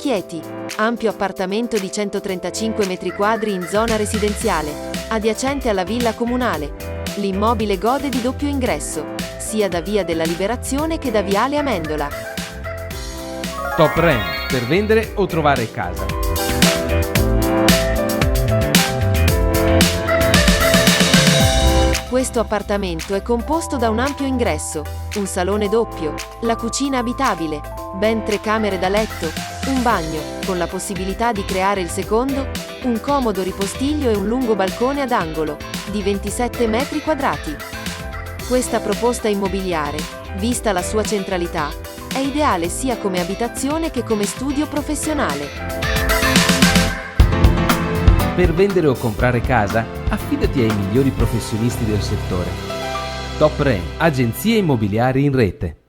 Chieti. Ampio appartamento di 135 metri quadri in zona residenziale, adiacente alla villa comunale. L'immobile gode di doppio ingresso, sia da Via della Liberazione che da Viale Amendola. Top Rent, per vendere o trovare casa. Questo appartamento è composto da un ampio ingresso, un salone doppio, la cucina abitabile, ben 3 camere da letto, un bagno, con la possibilità di creare il secondo, un comodo ripostiglio e un lungo balcone ad angolo, di 27 metri quadrati. Questa proposta immobiliare, vista la sua centralità, è ideale sia come abitazione che come studio professionale. Per vendere o comprare casa, affidati ai migliori professionisti del settore. Top Rent, agenzie immobiliari in rete.